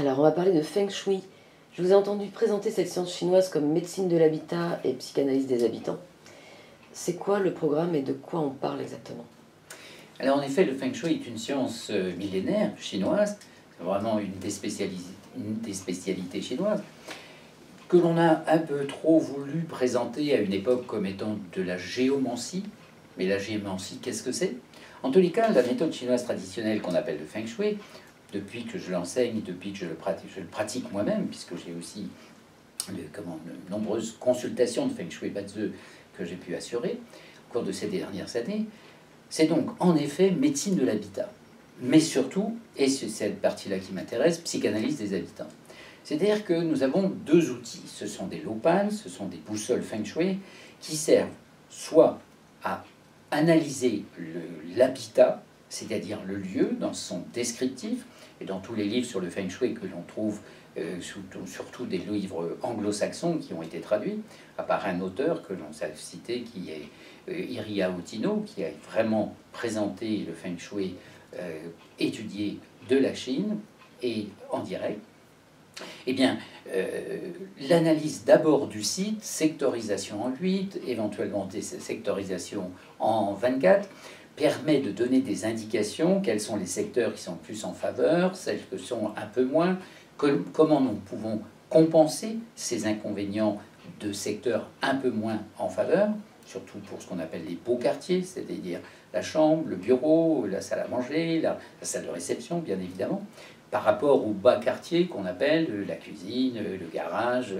Alors, on va parler de Feng Shui. Je vous ai entendu présenter cette science chinoise comme médecine de l'habitat et psychanalyse des habitants. C'est quoi le programme et de quoi on parle exactement? Alors en effet, le Feng Shui est une science millénaire chinoise, c'est vraiment une des spécialités chinoises, que l'on a un peu trop voulu présenter à une époque comme étant de la géomancie. Mais la géomancie, qu'est-ce que c'est? En tous les cas, la méthode chinoise traditionnelle qu'on appelle le Feng Shui, depuis que je l'enseigne, depuis que je le pratique moi-même, puisque j'ai aussi de nombreuses consultations de Feng Shui Batze que j'ai pu assurer au cours de ces dernières années, c'est donc en effet médecine de l'habitat, mais surtout, et c'est cette partie-là qui m'intéresse, psychanalyse des habitants. C'est-à-dire que nous avons deux outils, ce sont des lopans, ce sont des boussoles Feng Shui, qui servent soit à analyser l'habitat, c'est-à-dire le lieu dans son descriptif, et dans tous les livres sur le Feng Shui que l'on trouve, surtout des livres anglo-saxons qui ont été traduits, à part un auteur que l'on a cité qui est Iria Utino, qui a vraiment présenté le Feng Shui étudié de la Chine et en direct. Eh bien, l'analyse d'abord du site, sectorisation en 8, éventuellement des sectorisations en 24, permet de donner des indications, quels sont les secteurs qui sont plus en faveur, celles que sont un peu moins, comment nous pouvons compenser ces inconvénients de secteurs un peu moins en faveur, surtout pour ce qu'on appelle les beaux quartiers, c'est-à-dire la chambre, le bureau, la salle à manger, la salle de réception, bien évidemment, par rapport aux bas quartiers qu'on appelle la cuisine, le garage,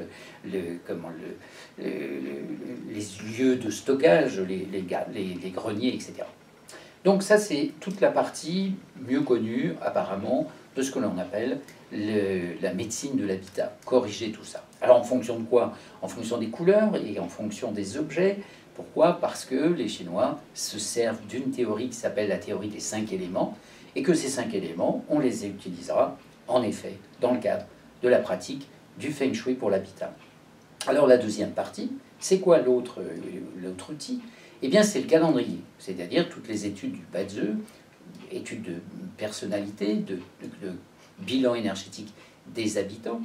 les lieux de stockage, les greniers, etc. Donc ça, c'est toute la partie mieux connue, apparemment, de ce que l'on appelle la médecine de l'habitat. Corriger tout ça. Alors en fonction de quoi? En fonction des couleurs et en fonction des objets. Pourquoi? Parce que les Chinois se servent d'une théorie qui s'appelle la théorie des 5 éléments, et que ces 5 éléments, on les utilisera, en effet, dans le cadre de la pratique du Feng Shui pour l'habitat. Alors la deuxième partie, c'est quoi l'autre outil? Eh bien, c'est le calendrier, c'est-à-dire toutes les études du Batze, études de personnalité, de bilan énergétique des habitants.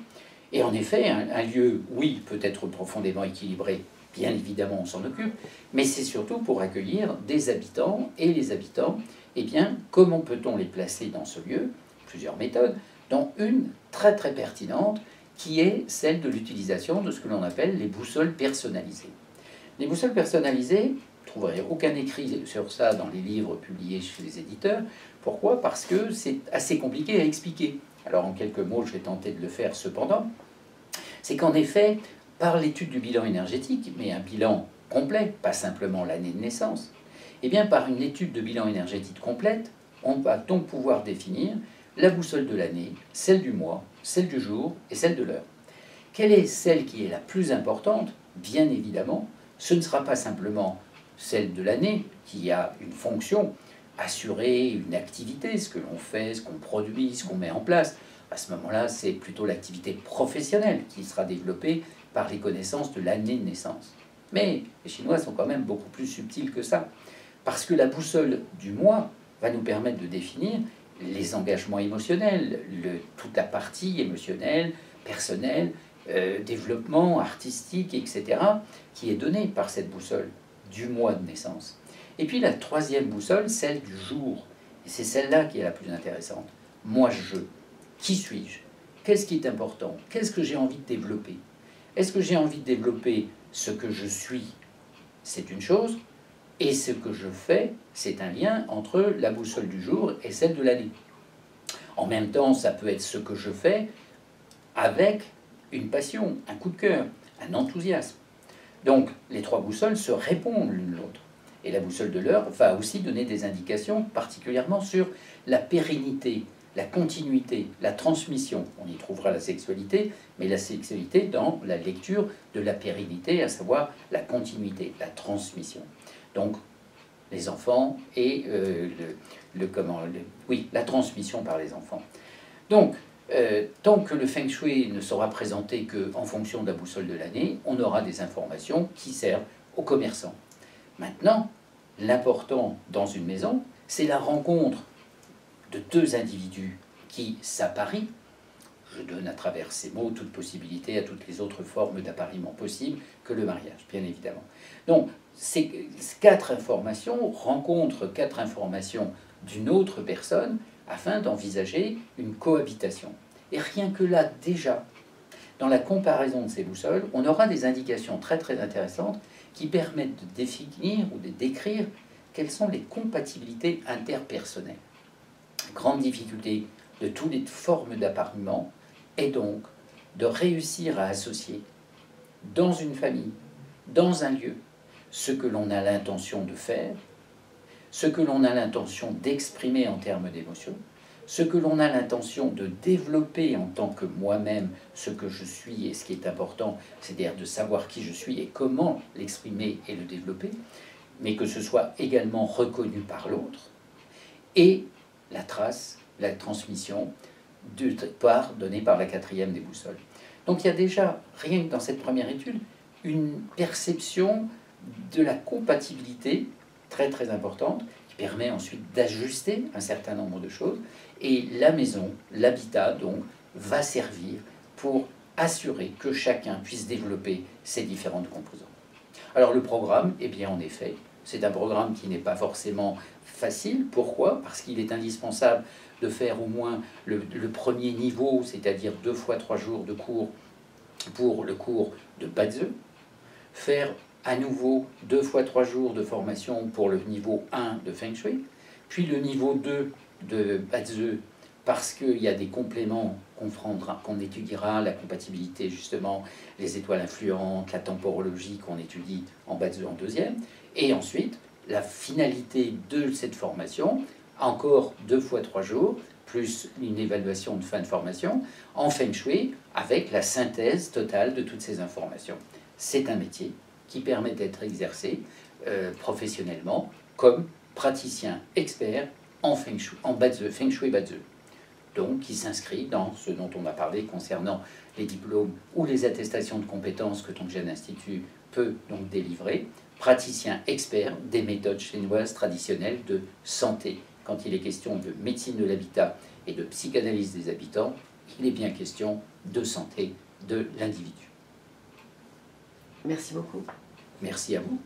Et en effet, un lieu, oui, peut être profondément équilibré, bien évidemment, on s'en occupe, mais c'est surtout pour accueillir des habitants, et les habitants, eh bien, comment peut-on les placer dans ce lieu? Plusieurs méthodes, dont une très très pertinente, qui est celle de l'utilisation de ce que l'on appelle les boussoles personnalisées. Les boussoles personnalisées, vous ne trouverez aucun écrit sur ça dans les livres publiés chez les éditeurs. Pourquoi? Parce que c'est assez compliqué à expliquer. Alors en quelques mots, je vais tenter de le faire cependant. C'est qu'en effet, par l'étude du bilan énergétique, mais un bilan complet, pas simplement l'année de naissance, et bien par une étude de bilan énergétique complète, on va donc pouvoir définir la boussole de l'année, celle du mois, celle du jour et celle de l'heure. Quelle est celle qui est la plus importante? Bien évidemment, ce ne sera pas simplement celle de l'année qui a une fonction, assurer une activité, ce que l'on fait, ce qu'on produit, ce qu'on met en place. À ce moment-là, c'est plutôt l'activité professionnelle qui sera développée par les connaissances de l'année de naissance. Mais les Chinois sont quand même beaucoup plus subtils que ça, parce que la boussole du mois va nous permettre de définir les engagements émotionnels, toute la partie émotionnelle, personnelle, développement artistique, etc., qui est donnée par cette boussole du mois de naissance. Et puis la troisième boussole, celle du jour. Et c'est celle-là qui est la plus intéressante. Moi, je. Qui suis-je? Qu'est-ce qui est important? Qu'est-ce que j'ai envie de développer? Est-ce que j'ai envie de développer ce que je suis? C'est une chose. Et ce que je fais, c'est un lien entre la boussole du jour et celle de l'année. En même temps, ça peut être ce que je fais avec une passion, un coup de cœur, un enthousiasme. Donc, les trois boussoles se répondent l'une l'autre. Et la boussole de l'heure va aussi donner des indications, particulièrement sur la pérennité, la continuité, la transmission. On y trouvera la sexualité, mais la sexualité dans la lecture de la pérennité, à savoir la continuité, la transmission. Donc, les enfants et la transmission par les enfants. Donc, tant que le Feng Shui ne sera présenté qu'en fonction de la boussole de l'année, on aura des informations qui servent aux commerçants. Maintenant, l'important dans une maison, c'est la rencontre de deux individus qui s'apparient. Je donne à travers ces mots toute possibilité à toutes les autres formes d'appariement possibles que le mariage, bien évidemment. Donc, ces 4 informations rencontrent 4 informations d'une autre personne afin d'envisager une cohabitation. Et rien que là, déjà, dans la comparaison de ces boussoles, on aura des indications très très intéressantes qui permettent de définir ou de décrire quelles sont les compatibilités interpersonnelles. La grande difficulté de toutes les formes d'appariement est donc de réussir à associer dans une famille, dans un lieu, ce que l'on a l'intention de faire, ce que l'on a l'intention d'exprimer en termes d'émotion, ce que l'on a l'intention de développer en tant que moi-même, ce que je suis et ce qui est important, c'est-à-dire de savoir qui je suis et comment l'exprimer et le développer, mais que ce soit également reconnu par l'autre, et la trace, la transmission de part donnée par la 4e des boussoles. Donc il y a déjà, rien que dans cette première étude, une perception de la compatibilité très très importante qui permet ensuite d'ajuster un certain nombre de choses. Et la maison, l'habitat, donc, va servir pour assurer que chacun puisse développer ses différentes composantes. Alors le programme, eh bien en effet, c'est un programme qui n'est pas forcément facile. Pourquoi? Parce qu'il est indispensable de faire au moins le premier niveau, c'est-à-dire 2 fois 3 jours de cours pour le cours de Bazi, faire à nouveau 2 fois 3 jours de formation pour le niveau 1 de Feng Shui, puis le niveau 2 de Bazi, parce qu'il y a des compléments qu'on étudiera, la compatibilité justement, les étoiles influentes, la temporologie qu'on étudie en Bazi en 2e, et ensuite la finalité de cette formation, encore 2 fois 3 jours, plus une évaluation de fin de formation, en Feng Shui, avec la synthèse totale de toutes ces informations. C'est un métier qui permet d'être exercé professionnellement comme praticien expert en Feng Shui, Feng Shui Bazi. Donc, qui s'inscrit dans ce dont on a parlé concernant les diplômes ou les attestations de compétences que Tongjian Institut peut donc délivrer, praticien expert des méthodes chinoises traditionnelles de santé. Quand il est question de médecine de l'habitat et de psychanalyse des habitants, il est bien question de santé de l'individu. Merci beaucoup. Merci à vous.